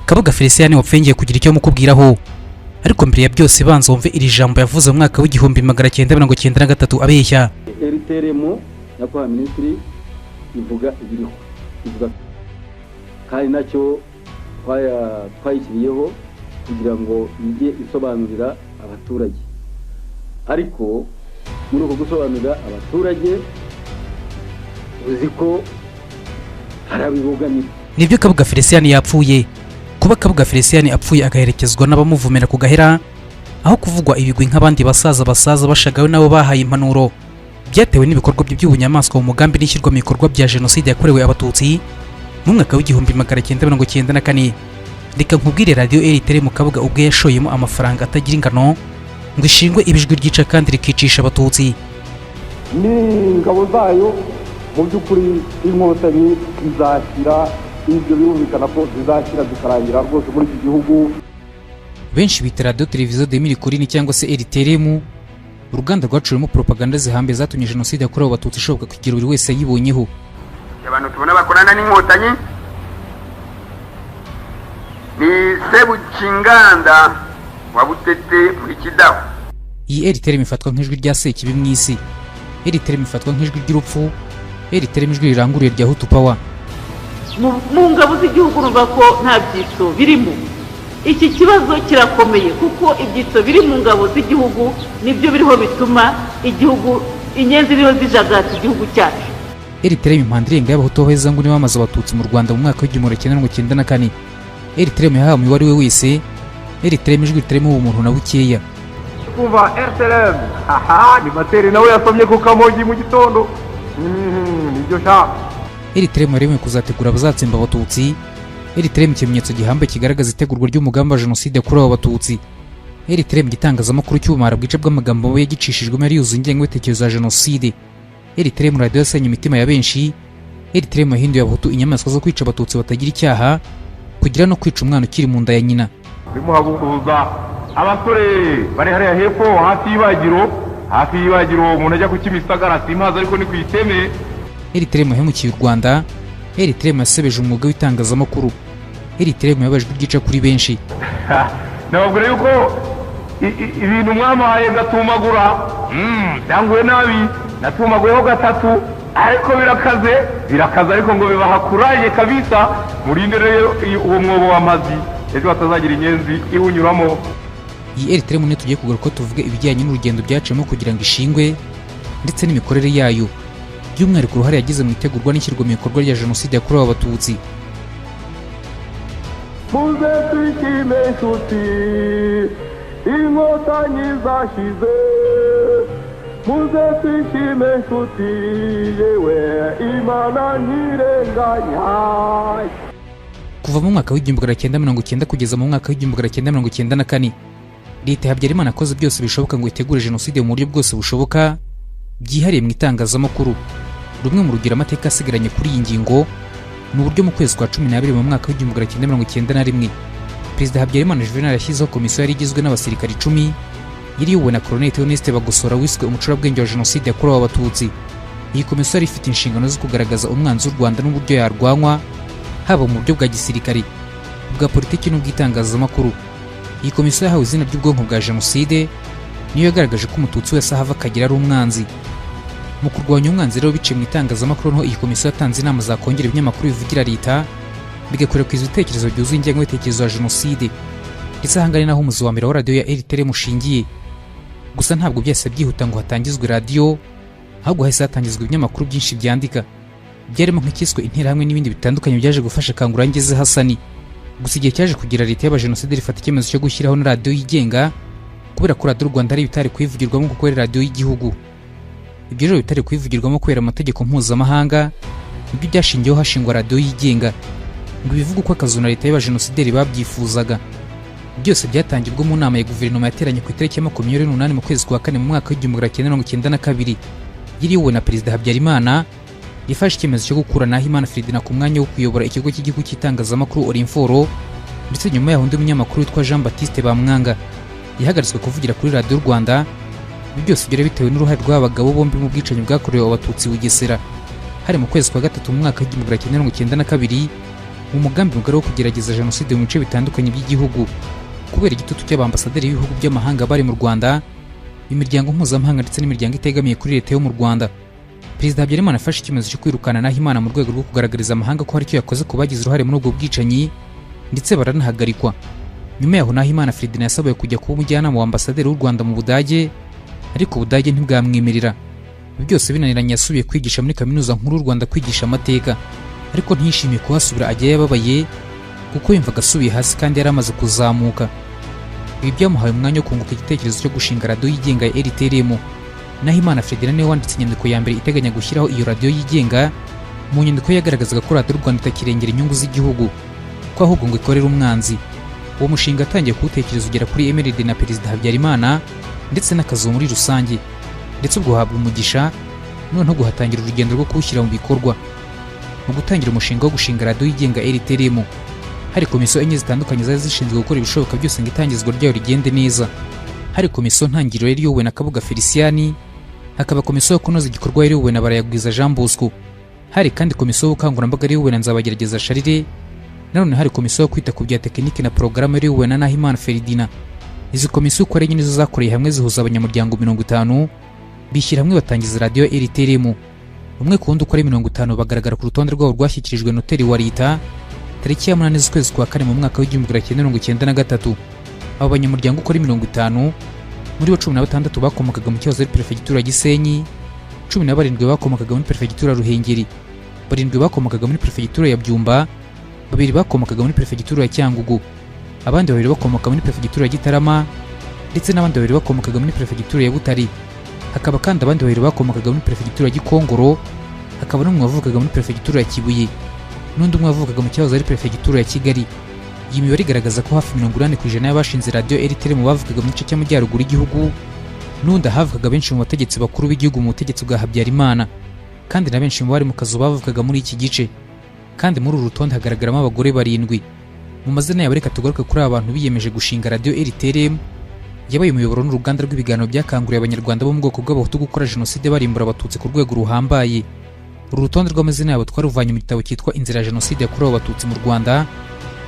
Kabuga Félicien wapfengeye kugira icyo mukubwiraho, ariko mbere ya byose banza wumve iri jambo yavuze mu mwaka w'igihumbi 1993 abeshya. Rtlm nyakubahwa minisitiri ivuga ibiriho, ivuga kandi nacyo twayishyiriyeho kugira ngo ijye isobanurira abaturage, ariko muri uko gusobanurira abaturage uzi ko harabibogamira. Nibyo Kabuga Félicien yapfuye. Kuba Kabuga Félicien apfuye agaherekezwa n'abamuvumera ku gahera, aho kuvugwa ibigwi nk'abandi basaza bashagawe nabo bahaye impanuro, byatewe n'ibikorwa by'ubunyamaswa mu mugambi n'ishyirwa mu bikorwa bya Jenoside yakorewe Abatutsi mu mwaka w'igihumbi 1994. Reka nkubwire radio Rtlm Kabuga ubwe yashoyemo amafaranga atagira ingano ngo ishingwe ibijwi ryica kandi rikicisha Abatutsi. Ni ingabo zayo mu by'ukuri inkotanyi izashyira ibyo birumvikana ko zizashyira zikarangira rwose muri iki gihugu. Benshi bita radio televiziyo de Muri cyangwa se Rtlm, uruganda rwacurimo propaganda zihambe zatumye Jenoside yakorewe Abatutsi ishoboka kugira buri wese yibonyeho. Abantu tubona bakorana n'inkotanyi ni Sebukinganda wa Butete muri Kidaho. Iyi Rtlm ifatwa nk'ijwi rya Sekibi mu isi. Rtlm ifatwa nk'ijwi ry'urupfu. Rtlm ijwi riranguriye rya Hutu Power. Mu ngabo z'igihugu urumva ko nta byitso birimo. Iki kibazo kirakomeye kuko ibyitso biri mu ngabo z'igihugu nibyo biriho bituma igihugu inyenzi niho zijagata igihugu cyacu. Rtlm impandire y'abahutu heza ngo niba bamaze Abatutsi mu Rwanda mu mwaka w'igihumbi 1994. Rtlm yahawe mu wari we wese. Rtlm ijwi ritarimo ubumuntu na bukeya. Kuva Rtlm ni materi nawe yasomye ku kamogi mu gitondo. Nibyo sha. Rtlm yaremwe kuzategura abazatsemba Abatutsi. Rtlm ikimenyetso gihambe kigaragaza itegurwa ry'umugambi wa Jenoside yakorewe Abatutsi. Rtlm gitangazamakuru cy'ubumara bwica bw'amagambo yagicishijwemo yari yuzuye ingengabitekerezo ya Jenoside. Rtlm radio yasenye imitima ya benshi. Rtlm yahinduye Abahutu inyamaswa zo kwica Abatutsi batagira icyaha, kugira no kwica umwana ukiri mu nda ya nyina. Bimuhaguruza abasore bari hariya hepfo hafi y'ibagiro umuntu ajya ku Kimisagara simpaza ariko ni kwiteme. Rtlm yahemukiye u Rwanda. Rtlm yasebeje umwuga w'itangazamakuru. Rtlm yabajwe ryica kuri benshi. Nababwira yuko ibintu mwamahaye ngatumagura byanguye nabi, natumaguyeho gatatu ariko birakaze ariko ngo bibahakuraje kabisa, murindire uwo mwobo w'amazi ejo batazagira inyenzi iwunyuramo. Iyi Rtlm ne tugiye kugaruka tuvuge ibijyanye n'urugendo byacemo kugira ngo ishingwe ndetse n'imikorere yayo, by'umwihariko uruhare yagize mu itegurwa n'ishyirwa mu bikorwa rya Jenoside yakorewe Abatutsi. Muze twishime nshuti inkotanyi zashize, muze twishime nshuti yewe Imana ntirenganya. Kuva mu mwaka w'igihumbi 1990 kugeza mu mwaka w'igihumbi 1994, Leta ya Habyarimana akoze byose bishoboka ngo itegure Jenoside mu buryo bwose bushoboka byihariye mu itangazamakuru. Rumwe mu rugira amateka asigaranye kuri iyi ngingo ni uburyo mu kwezi kwa 12 mu mwaka w'igihumbi 1991 Perezida Habyarimana Juvenal yashyizeho komisiyo yari igizwe n'abasirikari 10 yari iyobowe na Colonel Theoneste Bagosora wiswe umucurabwenge wa Jenoside yakorewe Abatutsi. Iyi komisiyo yari ifite inshingano zo kugaragaza umwanzi w'u Rwanda n'uburyo yarwanywa, haba mu buryo bwa gisirikari, bwa politiki n'ubwitangazamakuru. Iyi komisiyo yahawe izina ry'ubwonko bwa Jenoside, niyo yagaragaje ko Umututsi wese ahava akagira ari umwanzi. Mu kurwanya umwanzi rero biciye mu itangazamakuru niho iyi komisiyo yatanze inama zakongera ibinyamakuru bivugira Leta bigakwirakwiza ibitekerezo byuzuye ingengabitekerezo ya Jenoside. Ndetse ahangane naho umuzi wa mbere wa radio ya Rtlm ushingiye. Gusa ntabwo byose byihuta ngo hatangizwe radio, ahubwo hahise hatangizwa ibinyamakuru byinshi byandika, byarimo nk'ikiswe Interahamwe n'ibindi bitandukanye byaje gufasha kangura ngeze Hasani. Gusa igihe cyaje kugira Leta y'abajenoside rifata icyemezo cyo gushyiraho na radio yigenga, kubera ko radio Rwanda ari bitari kwivugirwamo kuko ari radio y'igihugu. Ibyo rero bitari kwivugirwamo kubera amategeko mpuzamahanga, ibyo byashingiyeho hashingwa radio yigenga ngo bivuga uko akazu na Leta y'abajenosideri babyifuzaga. Byose byatangirwa mu nama ya guverinoma yateranye ku itariki ya 28 mu kwezi kwa 4 mu mwaka w'igihumbi 1992 yiriwe na Perezida Habyarimana, yafashe icyemezo cyo gukura Nahimana Ferdinand ku mwanya wo kuyobora ikigo cy'igihugu cy'itangazamakuru Orinforo, ndetse nyuma yaho undi munyamakuru witwa Jean Baptiste Bamwanga yahagaritswe kuvugira kuri Radio Rwanda. Byose byari bitewe n'uruhare rw'abagabo bombi mu bwicanyi bwakorewe Abatutsi Bugesera hari mu kwezi kwa 3 mu mwaka w'igihumbi 1992, mu mugambi mugari wo kugerageza jenoside mu bice bitandukanye by'igihugu. Kubera igitutu cy'abambasaderi b'ibihugu by'amahanga bari mu Rwanda, imiryango mpuzamahanga ndetse n'imiryango itegamiye kuri leta yo mu Rwanda, Perezida Habyarimana afashe icyemezo cyo kwirukana Nahimana mu rwego rwo kugaragariza amahanga ko hari icyo yakoze ku bagize uruhare muri ubwo bwicanyi, ndetse baranahagarikwa. Nyuma yaho Nahimana Ferdinand yasabaye kujya kuba umujyanama wa ambasaderi w'u Rwanda mu Budage, ariko Ubudage ntibwamwemerera. Ibi byose binaniranye yasubiye kwigisha muri kaminuza nkuru y'u Rwanda kwigisha amateka, ariko ntiyishimiye kuhasubira, ajya yababaye kuko yumvaga asubiye hasi kandi yari amaze kuzamuka. Ibi byamuhaye umwanya wo kunguka igitekerezo cyo gushinga radiyo yigenga ya Rtlm. Nahimana Ferdinand niwe wanditse inyandiko ya mbere iteganya gushyiraho iyo radiyo yigenga. Mu nyandiko ye yagaragazaga ko radiyo y'u Rwanda itakirengera inyungu z'igihugu, ko ahubwo ngo ikorera umwanzi. Uwo mushinga atangiye kuwutekereza ugera kuri emeride na Perezida Habyarimana ndetse n'akazi muri rusange, ndetse ubwo habwa umugisha noneho guhatangira urugendo rwo kuwushyira mu bikorwa. Mu gutangira umushinga wo gushinga radiyo yigenga Rtlm, hari komisiyo enye zitandukanye zari zishinzwe gukora ibishoboka byose ngo itangizwa ryayo rigende neza. Hari komisiyo ntangiriro yari iyobowe na Kabuga Félicien, hakaba komisiyo yo kunoza igikorwa yari iyobowe na Barayagwiza Jean Bosco, hari kandi komisiyo y'ubukangurambaga yari iyobowe na Nzabagerageza Charles, nanone hari komisiyo yo kwita ku bya tekinike na porogaramu yari iyobowe na Nahimana Ferdinand. Izi komisiyo uko ari enye nizo zakoreye hamwe zihuza abanyamuryango 50 bishyira hamwe batangiza radiyo Rtlm. Umwe ku wundi uko ari 50 bagaragara ku rutonde rwabo rwashyikirijwe noteri wa leta tariki ya 8 z'ukwezi kwa kane mu mwaka w'1993. Abo banyamuryango uko ari 50, muri bo 16 bakomokaga mu cyahoze ari perefegitura ya Gisenyi, 17 bakomokaga muri perefegitura ya Ruhengeri, 7 bakomokaga muri perefegitura ya Byumba, 2 bakomokaga muri perefegitura ya Cyangugu, abandi 2 bakomoka muri perefegitura ya Gitarama, ndetse n'abandi 2 bakomokaga muri perefegitura ya Butare. Hakaba kandi abandi 2 bakomokaga muri perefegitura ya Gikongoro, hakaba n'umwe wavukaga muri perefegitura ya Kibuye, n'undi umwe wavukaga mu cyahoze ari perefegitura ya Kigali. Iyi mibare igaragaza ko hafi 80% y'abashinze radiyo Rtlm bavukaga mu gice cy'amajyaruguru y'igihugu, n'undi havukaga benshi mu bategetsi bakuru b'igihugu mu butegetsi bwa Habyarimana, kandi na benshi mu bari mu kazu bavukaga muri iki gice. Kandi muri uru rutonde hagaragaramo abagore 7. Mu mazina yabo reka tugaruke kuri abantu biyemeje gushinga radiyo Rtlm. Yabaye umuyoboro n'uruganda rw'ibiganiro byakanguriye abanyarwanda bo mu bwoko bw'abahutu gukora jenoside barimbura abatutsi ku rwego ruhambaye. Uru rutonde rw'amazina yabo twaruvanye mu gitabo cyitwa Inzira ya Jenoside yakorewe abatutsi mu Rwanda,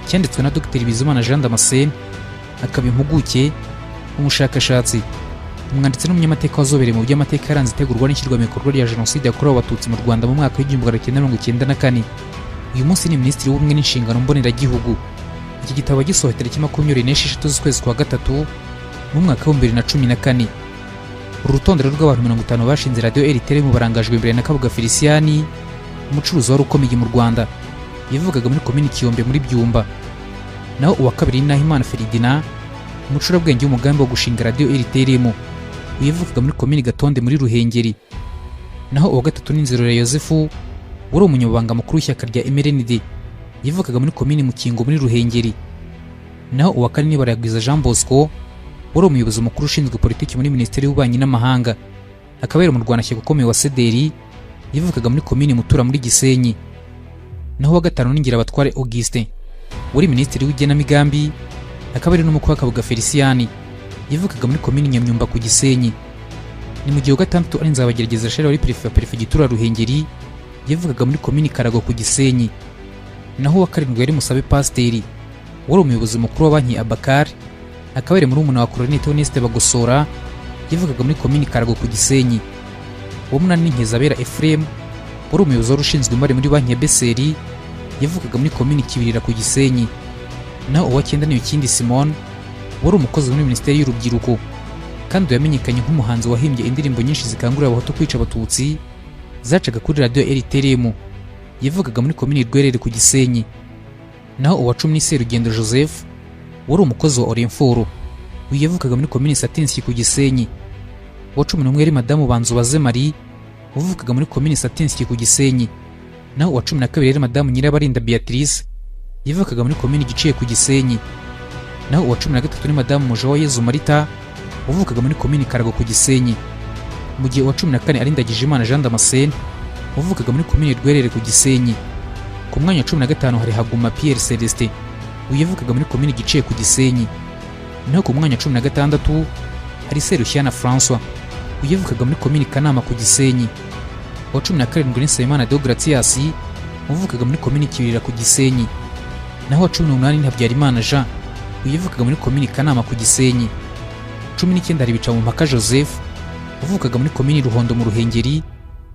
cyanditswe na Dr Bizimana Jean Damascene, akaba impuguke, umushakashatsi, umwanditsi n'umunyamateka wazobereye mu by'amateka yaranze itegurwa n'ishyirwa mu bikorwa rya jenoside yakorewe abatutsi mu Rwanda mu mwaka w'1994. Uyu munsi ni Minisitiri w'Ubumwe n'Inshingano Mboneragihugu. Iki gitabo gisohoye tariki 26 z'ukwezi kwa gatatu mu mwaka wa 2014. Uru rutonde rw'abantu 50 bashinze radiyo Rtlm barangajwe imbere na Kabuga Félicien, umucuruzi wari ukomeye mu Rwanda, yavugaga muri komini Kiyombe muri Byumba. Naho uwa kabiri ni Nahimana Ferdinand, umucurabwenge w'umugambi wo gushinga radiyo Rtlm, yavugaga muri komini Gatonde muri Ruhengeri. Naho uwa gatatu ni Nzirorera Yosefu, wari umunyamabanga mukuru w'ishyaka rya MRND, yavugaga muri komini Mukingo muri Ruhengeri. Naho uwa kane ni Barayagwiza Jean Bosco, wari umuyobozi mukuru ushinzwe politiki muri Minisiteri y'Ububanyi n'Amahanga, akaba yari umurwanashyaka ukomeye wa CDR, yavugaga muri komini Mutura muri Gisenyi. Naho uwa gatanu ni Ngirabatware Augustin, wari Minisitiri w'Igenamigambi, akaba ari n'umukuru wa Kabuga Félicien, yavugaga muri komini Nyamyumba ku Gisenyi. Ni mu gihe uwa gatandatu ari Nzabagerageza Charles wari perefegitura Ruhengeri, yavugaga muri komini Karago ku Gisenyi. Naho uwa karindwi yari Musabe Pasiteri, wari umuyobozi mukuru wa banki Abakar, akaba ari muri umuna wa Colonel Theoneste Bagosora, yavugaga muri komini Karago ku Gisenyi. Uwo munani ni Nkezabera Ephraim, wari umuyobozi wari ushinzwe imari muri banki ya Beseri, yavugaga muri komini Kibirira ku Gisenyi. Naho uwa cyenda ni Ikindi Simon, wari umukozi muri Minisiteri y'Urubyiruko, kandi yamenyekanye nk'umuhanzi wahimbye indirimbo nyinshi zikangurira abahutu kwica abatutsi, zacaga kuri radiyo Rtlm, yavugaga muri komini Rwerere ku Gisenyi. Naho uwa 10 ni Serugendo Joseph, wari umukozi wa Orenforo, yavugaga muri komini Satinski ku Gisenyi. Uwa 11 yari Madamu Banzubaze Marie, wavugaga muri komini Satinski ku Gisenyi. Naho uwa 12 yari Madamu Nyirabarinda Beatrice, yavugaga muri komini Giciye ku Gisenyi. Naho uwa 13 ni Madamu Mujawayezu Marita, wavugaga muri komini Karago ku Gisenyi. Mu gihe uwa 14 ari Ndagijimana Jean Damascene, wavugaga muri komini Rwerere ku Gisenyi. Ku mwanya wa 15 hari Haguma Pierre Celestin, yavugaga muri komini Giciye ku Gisenyi. Naho ku mwanya wa 16 hari Serushyana François, yavugaga muri komini Kanama ku Gisenyi. Uwa 17 ni Nsabimana Deogratias, wavugaga muri komini Kibirira ku Gisenyi. naho wa 18 ni Habyarimana Jean uyivukaga muri komini Kanama ku Gisenyi. 19 hari Bicamumpaka Joseph uvukaga muri komini Ruhondo mu Ruhengeri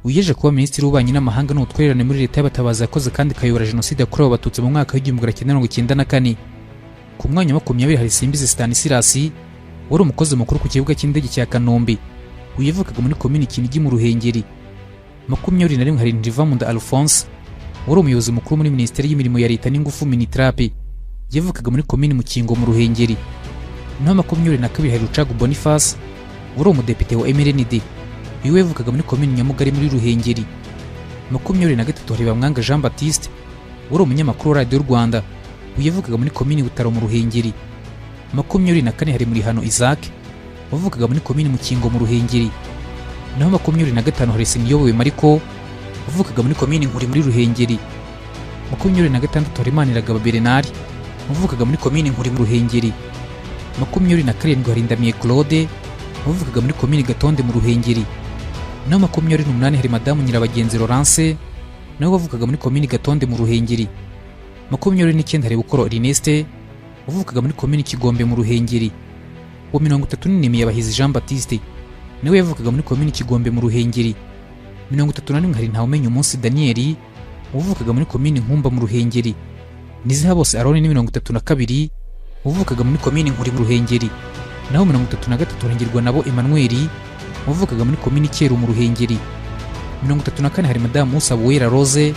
uyeje kuba minisitiri w'ububanyi n'amahanga n'ubutwererane muri leta y'abatabazi yakoze kandi kayobora Jenoside yakorewe Abatutsi mu mwaka w'1994. Ku mwanya wa 20 hari Simbizi Stanislas wari umukozi mukuru ku kibuga cy'indege cya Kanombe uyivukaga muri komini Kinigi mu Ruhengeri. 21 hari Ndivamunda Alphonse wari umuyobozi mukuru muri Minisiteri y'Imirimo ya Leta n'Ingufu Minitrape yivukaga muri komini Mukingo mu Ruhengeri. Naho 22 hari Rucagu Boniface wari umudepite wa MRND uyu yavukaga muri komini Nyamugari muri Ruhengeri. 23 hari Bamwanga Jean Baptiste wari umunyamakuru wa Radio Rwanda uyivukaga muri komini Butaro mu Ruhengeri. 24 hari Murihano Isaac wavukaga muri komini Mukingo mu Ruhengeri. Naho 25 hari Siniyobowe Mariko wavukaga muri komini Nkuri muri Ruhengeri. 26 hari Maniragaba Bernard wavukaga muri komini Nkuri mu Ruhengeri. 27 hari Ndamiye Claude wavukaga muri komini Gatonde mu Ruhengeri. Naho 28 hari Madamu Nyirabagenzi Laurence nawe wavukaga muri komini Gatonde mu Ruhengeri. 29 hari Bukoro Ernest wavukaga muri komini Kigombe mu Ruhengeri. Wa 34 Yabahizi Jean Baptiste nawe yavukaga muri komini Kigombe mu Ruhengeri. 31 hari Ntawumenya Umunsi Daniel wavukaga muri komini Nkumba mu Ruhengeri. Niziha bose Aroni ni 32 wavukaga muri komini Nkuri mu Ruhengeri. Naho 33 hangirwa nabo Emmanuel wavukaga muri komini Cyeru mu Ruhengeri. 34 hari Madamu Usabuwera Rose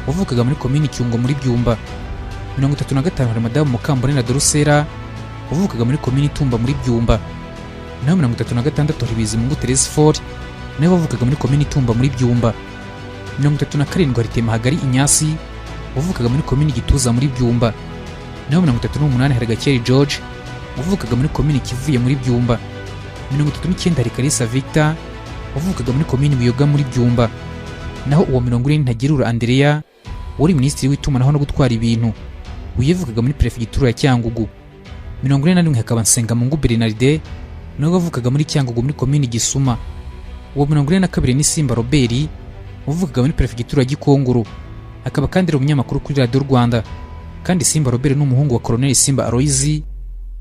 wavukaga muri komini Cyungo muri Byumba. 35 hari Madamu Mukambonera Dorusera wavukaga muri komini Tumba muri Byumba. Naho 36 hari Bizimungu Therese Ford nawe wavukaga muri komini Tumba muri Byumba. 37 hari Temahagari Inyasi wavukaga muri komini Gituza muri Byumba. Naho 38 hari Gakeri George wavukaga muri komini Kivuye muri Byumba. 39 hari Kalisa Victor wavukaga muri komini Buyoga muri Byumba. Naho uwa 40 Ntagirura Andrea wari minisitiri w'itumanaho no gutwara ibintu uyivukaga muri prefegitura ya Cyangugu. 41 hakaba Nsengamungu Bernard nawe wavukaga muri Cyangugu muri komini Gisuma. Uwa 42 ni Simba Robert wavukaga muri prefegitura ya Gikongoro akaba kandi ari umunyamakuru kuri Radio Rwanda. Kandi Simba Robert ni umuhungu wa Colonel Simba Aloyizi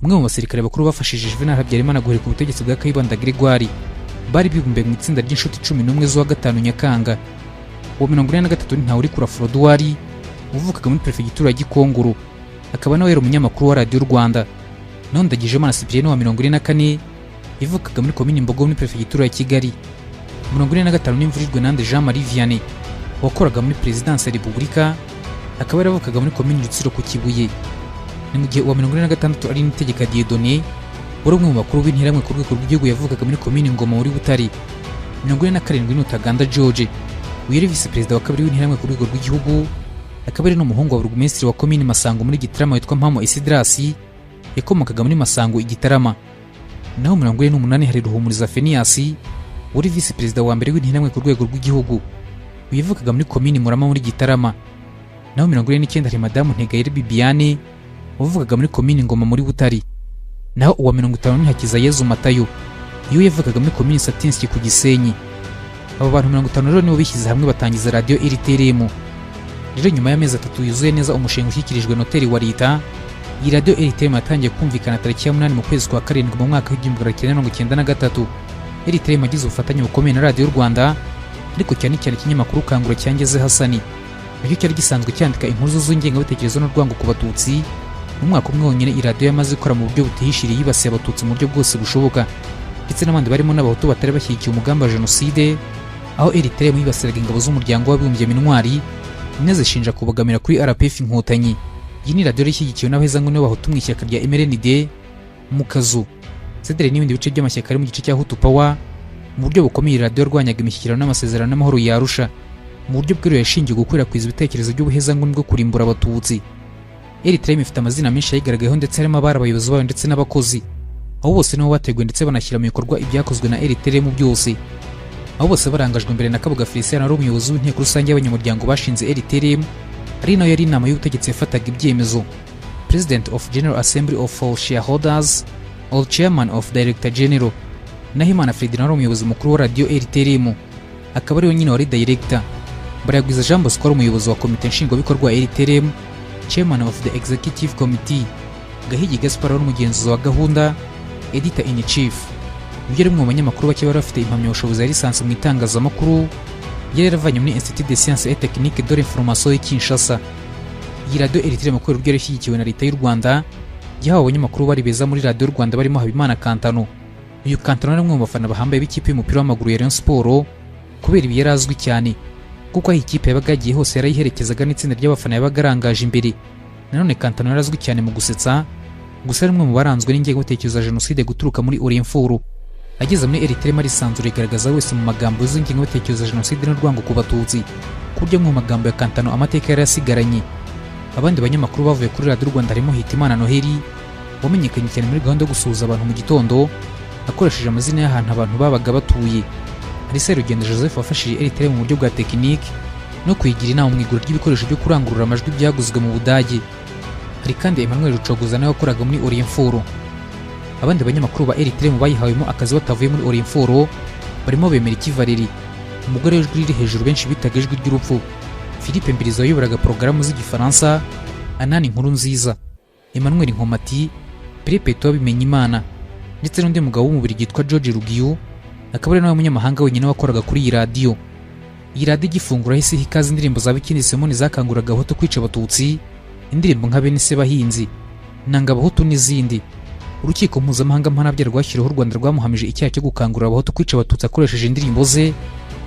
umwe mu basirikare bakuru bafashije Juvenal Habyarimana guhirika ubutegetsi bwa Kayibanda Gregoire. Bari bibumbiye mu itsinda ry'inshuti 11 z'uwa 5 Nyakanga. Uwa 43 ni Ntawurikura Frodouari uvukaga muri prefegitura ya Gikongoro akaba nawe yari umunyamakuru wa Radio Rwanda. Naho Ndagijemana Cyprien wa 44 ivukaga muri komini Mbogo muri prefegitura ya Kigali. 45 ni Mvurirwe Nande Jean Marie Vianney wakoraga muri Presidence ya Repubulika akaba yaravukaga muri komini Rutsiro ku Kibuye. Ni mu gihe uwa 46 ari Nitegeka Dieudonné wari umwe mu bakuru b'intiramwe ku rwego rw'igihugu yavukaga muri komini Ngoma muri Butare. 47 ni Utaganda George wari vice perezida wa kabiri w'intiramwe ku rwego rw'igihugu akaba ari n'umuhungu wa burugumesitiri wa komini Masango muri Gitarama witwa Mpamo Isidrasi yakomokaga muri Masango Igitarama. Naho 48 hari Ruhumuriza Phineas wari vice perezida wa mbere w'intiramwe ku rwego rw'igihugu uyivukaga muri komini Murama muri Gitarama. Naho 49 hari Madamu Ntegayire Bibiane wavukaga muri komini Ngoma muri Butare. Naho uwa 50 ni Hakizayezu Matayo iyo yavukaga muri komini Satinski ku Gisenyi. Aba bantu 50 rero nibo bishyize hamwe batangiza Radio Rtlm. Rero nyuma y'amezi 3 yuzuye neza umushinga ushyikirijwe noteri wa leta, iyi Radio Rtlm yatangiye kumvikana tariki ya 8 mu kwezi kwa 7 mu mwaka w'1993. Rtlm yagize ubufatanye bukomeye na Radio Rwanda ariko cyane cyane ikinyamakuru Kangura cyangeze Hasani nacyo cyari gisanzwe cyandika inkuru z'ingengabitekerezo n'urwango ku Batutsi. Mu mwaka umwe wonyine iradiyo yamaze gukora mu buryo butihishiriye yibasiye Abatutsi mu buryo bwose bushoboka ndetse n'abandi barimo n'abahutu batari bashyigikiye umugambi wa Jenoside, aho Rtlm yibasiraga ingabo z'umuryango w'abibumbye Minwari inazishinja kubogamira kuri RPF Inkotanyi. Iyi ni radiyo ishyigikiwe n'abahezanguni b'abahutu mu ishyaka rya MRND mu kazu Cedere n'ibindi bice by'amashyaka ari mu gice cya Hutu Power. Mu buryo bukomeye radiyo rwanyaga imishyikirano n'amasezerano n'amahoro yarusha mu buryo bw'iro yashingiye gukwirakwiza ibitekerezo by'ubuhezanguni bwo kurimbura Abatutsi. Rtlm ifite amazina menshi yayigaragayeho ndetse harimo abari abayobozi bayo ndetse n'abakozi, aho bose nibo bateguye ndetse banashyira mu bikorwa ibyakozwe na Rtlm byose. Aho bose barangajwe imbere na Kabuga Félicien wari umuyobozi w'inteko rusange y'abanyamuryango bashinze Rtlm, ari nayo yari inama y'ubutegetsi yafataga ibyemezo. President of General Assembly of all Shareholders or Chairman of Director General. Nahimana Ferdinand wari umuyobozi mukuru wa Radio Rtlm akaba ariwe nyine wari director. Barayagwiza Jean Bosco wari umuyobozi wa komite nshingwabikorwa Rtlm. Chairman of the Executive Committee, Gahigi Gaspar n'umugenzuzi wa gahunda, Editor in Chief. Ibyo ari mu banyamakuru bake bari bafite impamyabushobozi ya lisansi mu itangazamakuru, yari yaravanye muri Institut de Sciences et Techniques de l'Information y'i Kinshasa. Iyi radio Rtlm ko rubyo yarishyigikiwe na leta y'u Rwanda, yahawe abanyamakuru bari beza muri radio y'u Rwanda barimo Habimana Kantano. Uyu Kantano ni umwe mu bafana bahambaye b'ikipe y'umupira w'amaguru ya Rayon Sport, kubera ibi yarazwi cyane kuko aho ikipe yabaga yagiye hose yarayiherekezaga n'itsinda ry'abafana yabaga arangaje imbere. Nanone Kantano yarazwi cyane mu gusetsa, gusa ari umwe mu baranzwe n'ingengabitekerezo ya Jenoside guturuka muri Orient. Ageze muri Rtlm arisanzura igaragaza wese mu magambo y'ingengabitekerezo ya Jenoside n'urwango ku Batutsi, kurya mu magambo ya Kantano amateka yari yasigaranye. Abandi banyamakuru bavuye kuri Radio Rwanda harimo Hitimana Noheli, wamenyekanye cyane muri gahunda yo gusuhuza abantu mu gitondo akoresheje amazina y'ahantu abantu babaga batuye. Arise Rugendo Joseph wafashije Rtlm mu buryo bwa tekinike no kuyigira inama mu igura ry'ibikoresho byo kurangurura amajwi byaguzwe mu Budage. Hari kandi Emmanuel Rucogoza nawe wakoraga muri Orient. Abandi banyamakuru ba Rtlm bayihawemo akazi batavuye muri Orient barimo Bemeriki Valeri, umugore w'ijwi riri hejuru benshi bitaga ijwi ry'urupfu, Philippe Mbiriza wayoboraga porogaramu z'igifaransa, Anani Nkuru Nziza, Emmanuel Nkomati, Perpetua Bimenyimana, ndetse n'undi mugabo w'umubiri yitwa George Rugiyu, akaba ari nawe munyamahanga wenyine wakoraga kuri iyi radio. Iyi radio igifungura hisi hikaza indirimbo za Bikindi Simoni zakanguraga Abahutu kwica Abatutsi, indirimbo nka Bene se bahinzi, Nanga Abahutu n'izindi. Urukiko mpuzamahanga mpanabyaha rwashyiriweho u Rwanda rwamuhamije icyaha cyo gukangurira Abahutu kwica Abatutsi akoresheje indirimbo ze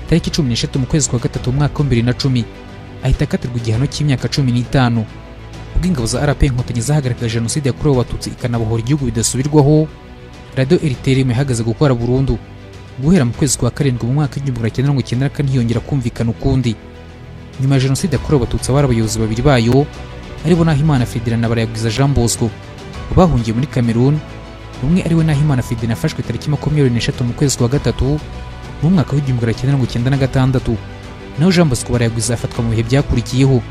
tariki 13 mu kwezi kwa gatatu mu mwaka wa 2010, ahita akatirwa igihano cy'imyaka 15. Ubwo ingabo za RP Inkotanyi zahagarikaga Jenoside yakorewe Abatutsi ikanabohora igihugu bidasubirwaho, Radio Rtlm ihagaze gukora burundu. Guhera mu kwezi kwa karindwi mu mwaka wa 1994 ntiyongera kumvikana ukundi. Nyuma ya Jenoside yakorewe Abatutsi abari abayobozi babiri bayo, aribo Nahimana Fidela na Barayagwiza Jean Bosco, bahungiye muri Cameroon. Umwe ariwe Nahimana Fidela yafashwe tariki 23 mu kwezi kwa gatatu mu mwaka wa 1996, naho Jean Bosco Barayagwiza afatwa mu bihe byakurikiyeho.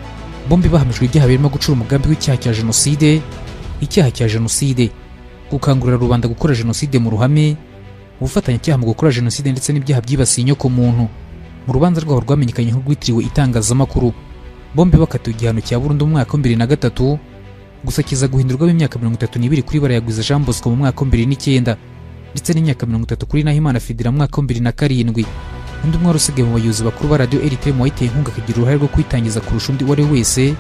Bombi bahamijwe ibyaha birimo gucura umugambi w'icyaha cya Jenoside, icyaha cya Jenoside, gukangurira rubanda gukora Jenoside mu ruhame, ubufatanyacyaha mu gukora Jenoside ndetse n'ibyaha byibasiye inyoko muntu. Mu rubanza rwabo rwamenyekanye nk'urwitiriwe itangazamakuru, bombi bakatiwe igihano cya burundu mu mwaka wa 2003, gusa kiza guhindurwamo imyaka 32 kuri Barayagwiza Jean Bosco mu mwaka wa 2009 ndetse n'imyaka 30 kuri Nahimana Fidela mu mwaka wa 2007. Undi umwe usigaye mu bayobozi bakuru ba Radio Rtlm wahiteye inkunga akagira uruhare rwo kwitangiza kurusha undi wari wese,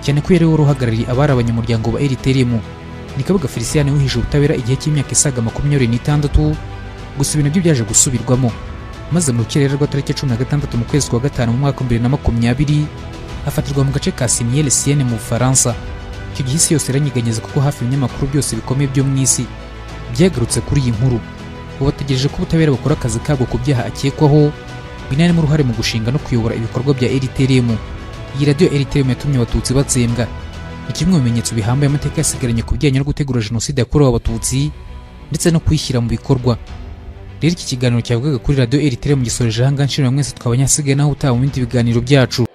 cyane ko yari we uhagarariye abari abanyamuryango ba Rtlm. Ni Kabuga Félicien wihisha ubutabera igihe cy'imyaka isaga 26, gusa ibintu byo byaje gusubirwamo, maze mu kirere rwa tariki 16 mu kwezi kwa gatanu mu mwaka wa 2020 afatirwa mu gace ka Sienne mu Bufaransa. Icyo gihe isi yose iranyiganyeza kuko hafi ibinyamakuru byose bikomeye byo mu isi byagarutse kuri iyi nkuru. Ubu bategereje ko ubutabera bukora akazi kabwo ku byaha akekwaho, binarimo uruhare mu gushinga no kuyobora ibikorwa bya Rtlm. Iyi radio Rtlm yatumye Abatutsi batsembwa, ni kimwe mu bimenyetso bihambaye amateka yasigaranye ku bijyanye no gutegura Jenoside yakorewe Abatutsi ndetse no kuyishyira mu bikorwa. Rero iki kiganiro cyavugaga kuri radio Rtlm gisoreje ahangaha. Nshimira mwese twabanyasigaye naho utaha mu bindi biganiro byacu.